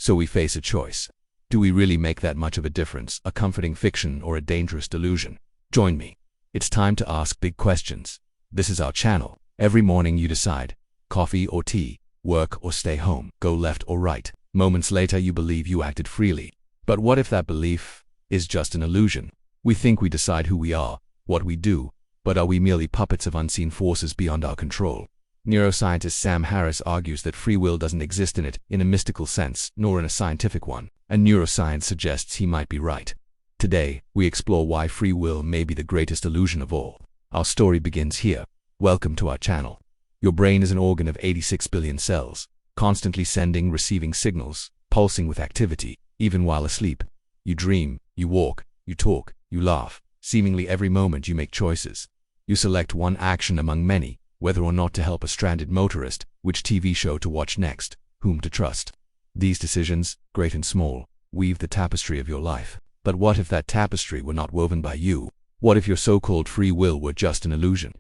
So we face a choice. Do we really make that much of a difference, a comforting fiction or a dangerous delusion? Join me. It's time to ask big questions. This is our channel. Every morning you decide, coffee or tea, work or stay home, go left or right. Moments later you believe you acted freely. But what if that belief is just an illusion? We think we decide who we are, what we do, but are we merely puppets of unseen forces beyond our control? Neuroscientist Sam Harris argues that free will doesn't exist in a mystical sense, nor in a scientific one, and neuroscience suggests he might be right. Today, we explore why free will may be the greatest illusion of all. Our story begins here. Welcome to our channel. Your brain is an organ of 86 billion cells, constantly sending, receiving signals, pulsing with activity, even while asleep. You dream, you walk, you talk, you laugh. Seemingly every moment you make choices. You select one action among many, whether or not to help a stranded motorist, which TV show to watch next, whom to trust. These decisions, great and small, weave the tapestry of your life. But what if that tapestry were not woven by you? What if your so-called free will were just an illusion?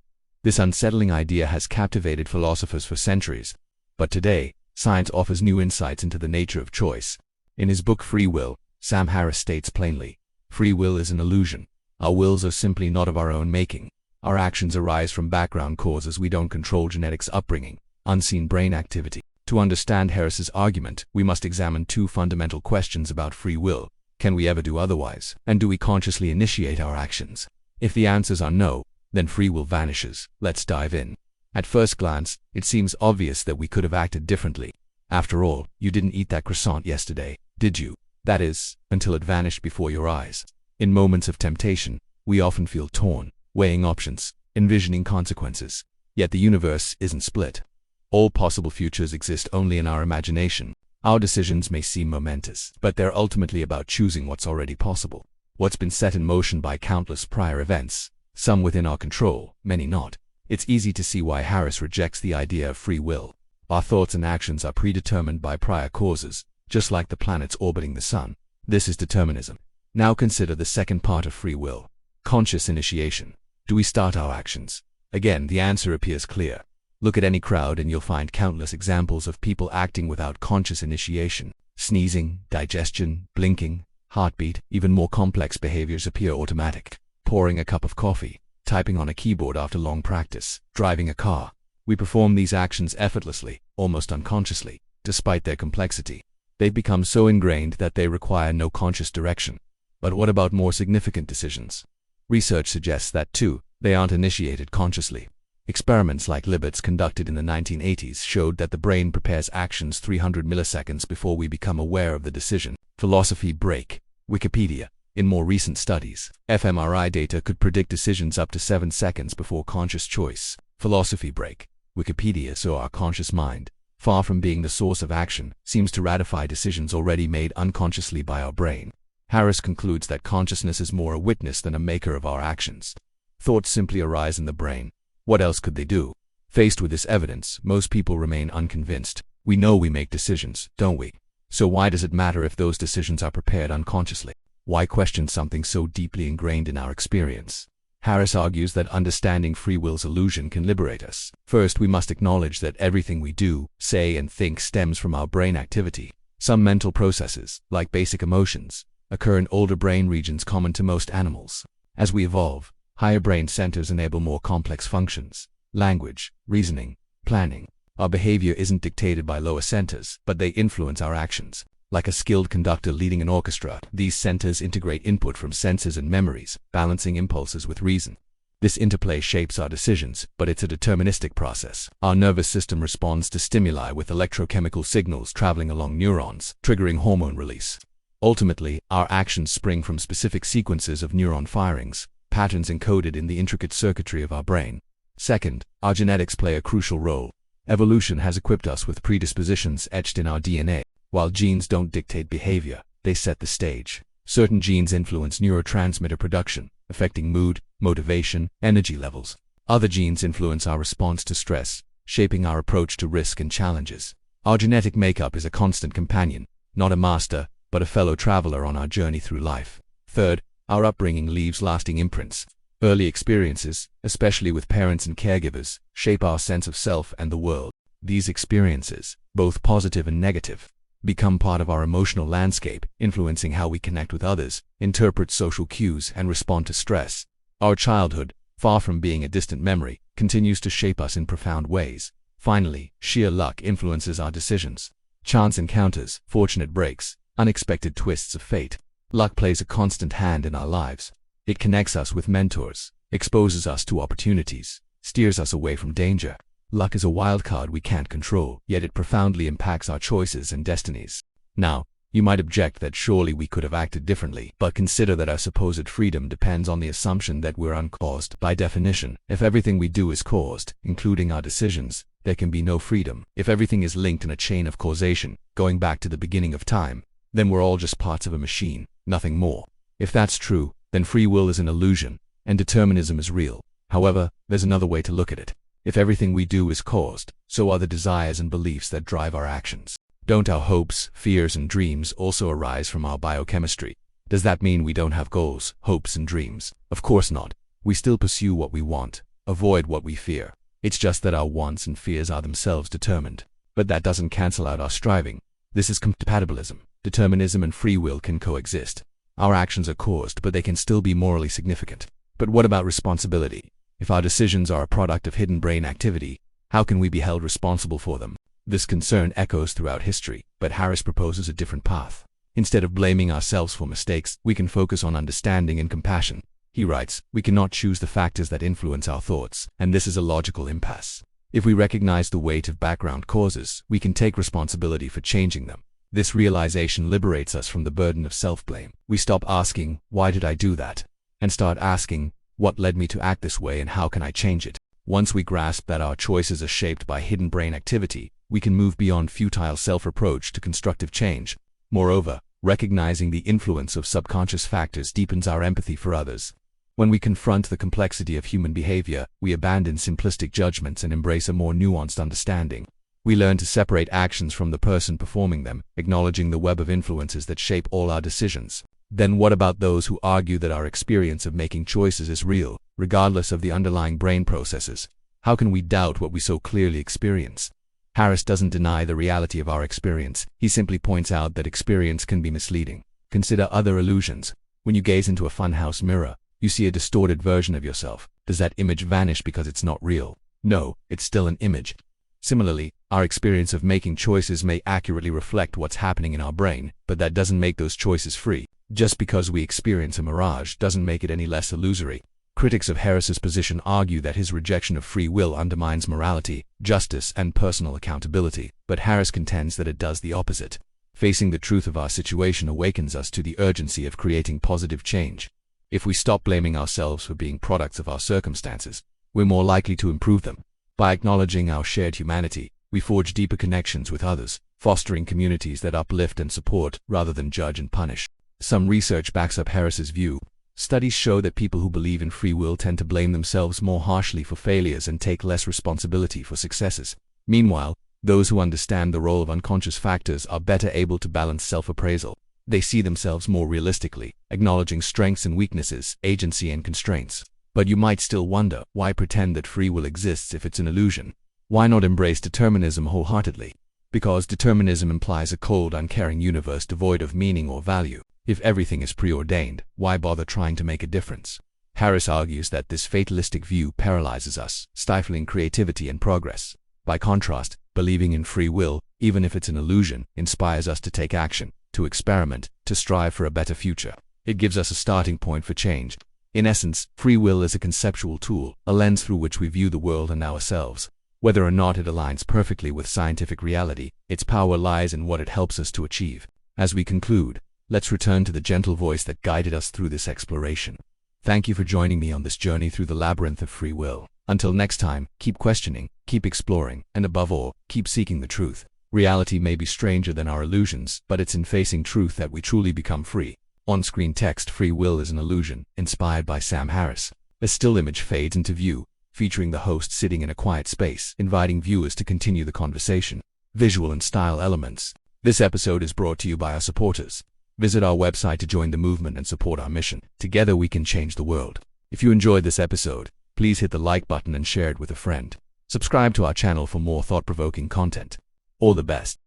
This unsettling idea has captivated philosophers for centuries. But today, science offers new insights into the nature of choice. In his book Free Will, Sam Harris states plainly, free will is an illusion. Our wills are simply not of our own making. Our actions arise from background causes we don't control: genetics, upbringing, unseen brain activity. To understand Harris's argument, we must examine two fundamental questions about free will. Can we ever do otherwise? And do we consciously initiate our actions? If the answers are no, then free will vanishes. Let's dive in. At first glance, it seems obvious that we could have acted differently. After all, you didn't eat that croissant yesterday, did you? That is, until it vanished before your eyes. In moments of temptation, we often feel torn, weighing options, envisioning consequences. Yet the universe isn't split. All possible futures exist only in our imagination. Our decisions may seem momentous, but they're ultimately about choosing what's already possible, what's been set in motion by countless prior events, some within our control, many not. It's easy to see why Harris rejects the idea of free will. Our thoughts and actions are predetermined by prior causes, just like the planets orbiting the sun. This is determinism. Now consider the second part of free will, conscious initiation. Do we start our actions? Again, the answer appears clear. Look at any crowd and you'll find countless examples of people acting without conscious initiation. Sneezing, digestion, blinking, heartbeat, even more complex behaviors appear automatic. Pouring a cup of coffee, typing on a keyboard after long practice, driving a car. We perform these actions effortlessly, almost unconsciously. Despite their complexity, they've become so ingrained that they require no conscious direction. But what about more significant decisions? Research suggests that too, they aren't initiated consciously. Experiments like Libet's conducted in the 1980s showed that the brain prepares actions 300 milliseconds before we become aware of the decision. Philosophy break. Wikipedia. In more recent studies, fMRI data could predict decisions up to 7 seconds before conscious choice. Philosophy break. Wikipedia. So our conscious mind, far from being the source of action, seems to ratify decisions already made unconsciously by our brain. Harris concludes that consciousness is more a witness than a maker of our actions. Thoughts simply arise in the brain. What else could they do? Faced with this evidence, most people remain unconvinced. We know we make decisions, don't we? So why does it matter if those decisions are prepared unconsciously? Why question something so deeply ingrained in our experience? Harris argues that understanding free will's illusion can liberate us. First, we must acknowledge that everything we do, say, and think stems from our brain activity. Some mental processes, like basic emotions, occur in older brain regions common to most animals. As we evolve, higher brain centers enable more complex functions: language, reasoning, planning. Our behavior isn't dictated by lower centers, but they influence our actions. Like a skilled conductor leading an orchestra, these centers integrate input from senses and memories, balancing impulses with reason. This interplay shapes our decisions, but it's a deterministic process. Our nervous system responds to stimuli with electrochemical signals traveling along neurons, triggering hormone release. Ultimately, our actions spring from specific sequences of neuron firings, patterns encoded in the intricate circuitry of our brain. Second, our genetics play a crucial role. Evolution has equipped us with predispositions etched in our DNA. While genes don't dictate behavior, they set the stage. Certain genes influence neurotransmitter production, affecting mood, motivation, energy levels. Other genes influence our response to stress, shaping our approach to risk and challenges. Our genetic makeup is a constant companion, not a master, but a fellow traveler on our journey through life. Third, our upbringing leaves lasting imprints. Early experiences, especially with parents and caregivers, shape our sense of self and the world. These experiences, both positive and negative, become part of our emotional landscape, influencing how we connect with others, interpret social cues, and respond to stress. Our childhood, far from being a distant memory, continues to shape us in profound ways. Finally, sheer luck influences our decisions. Chance encounters, fortunate breaks, unexpected twists of fate. Luck plays a constant hand in our lives. It connects us with mentors, exposes us to opportunities, steers us away from danger. Luck is a wild card we can't control, yet it profoundly impacts our choices and destinies. Now, you might object that surely we could have acted differently, but consider that our supposed freedom depends on the assumption that we're uncaused. By definition, if everything we do is caused, including our decisions, there can be no freedom. If everything is linked in a chain of causation, going back to the beginning of time, then we're all just parts of a machine, nothing more. If that's true, then free will is an illusion, and determinism is real. However, there's another way to look at it. If everything we do is caused, so are the desires and beliefs that drive our actions. Don't our hopes, fears, and dreams also arise from our biochemistry? Does that mean we don't have goals, hopes, and dreams? Of course not. We still pursue what we want, avoid what we fear. It's just that our wants and fears are themselves determined. But that doesn't cancel out our striving. This is compatibilism. Determinism and free will can coexist. Our actions are caused, but they can still be morally significant. But what about responsibility? If our decisions are a product of hidden brain activity, how can we be held responsible for them? This concern echoes throughout history, but Harris proposes a different path. Instead of blaming ourselves for mistakes, we can focus on understanding and compassion. He writes, we cannot choose the factors that influence our thoughts, and this is a logical impasse. If we recognize the weight of background causes, we can take responsibility for changing them. This realization liberates us from the burden of self-blame. We stop asking, why did I do that? And start asking, what led me to act this way and how can I change it? Once we grasp that our choices are shaped by hidden brain activity, we can move beyond futile self-reproach to constructive change. Moreover, recognizing the influence of subconscious factors deepens our empathy for others. When we confront the complexity of human behavior, we abandon simplistic judgments and embrace a more nuanced understanding. We learn to separate actions from the person performing them, acknowledging the web of influences that shape all our decisions. Then what about those who argue that our experience of making choices is real, regardless of the underlying brain processes? How can we doubt what we so clearly experience? Harris doesn't deny the reality of our experience. He simply points out that experience can be misleading. Consider other illusions. When you gaze into a funhouse mirror, you see a distorted version of yourself. Does that image vanish because it's not real? No, it's still an image. Similarly, our experience of making choices may accurately reflect what's happening in our brain, but that doesn't make those choices free. Just because we experience a mirage doesn't make it any less illusory. Critics of Harris's position argue that his rejection of free will undermines morality, justice, and personal accountability, but Harris contends that it does the opposite. Facing the truth of our situation awakens us to the urgency of creating positive change. If we stop blaming ourselves for being products of our circumstances, we're more likely to improve them. By acknowledging our shared humanity, we forge deeper connections with others, fostering communities that uplift and support rather than judge and punish. Some research backs up Harris's view. Studies show that people who believe in free will tend to blame themselves more harshly for failures and take less responsibility for successes. Meanwhile, those who understand the role of unconscious factors are better able to balance self-appraisal. They see themselves more realistically, acknowledging strengths and weaknesses, agency and constraints. But you might still wonder, why pretend that free will exists if it's an illusion? Why not embrace determinism wholeheartedly? Because determinism implies a cold, uncaring universe devoid of meaning or value. If everything is preordained, why bother trying to make a difference? Harris argues that this fatalistic view paralyzes us, stifling creativity and progress. By contrast, believing in free will, even if it's an illusion, inspires us to take action, to experiment, to strive for a better future. It gives us a starting point for change. In essence, free will is a conceptual tool, a lens through which we view the world and ourselves. Whether or not it aligns perfectly with scientific reality, its power lies in what it helps us to achieve. As we conclude, let's return to the gentle voice that guided us through this exploration. Thank you for joining me on this journey through the labyrinth of free will. Until next time, keep questioning, keep exploring, and above all, keep seeking the truth. Reality may be stranger than our illusions, but it's in facing truth that we truly become free. On-screen text: Free Will is an Illusion, inspired by Sam Harris. A still image fades into view, featuring the host sitting in a quiet space, inviting viewers to continue the conversation. Visual and style elements. This episode is brought to you by our supporters. Visit our website to join the movement and support our mission. Together we can change the world. If you enjoyed this episode, please hit the like button and share it with a friend. Subscribe to our channel for more thought-provoking content. All the best.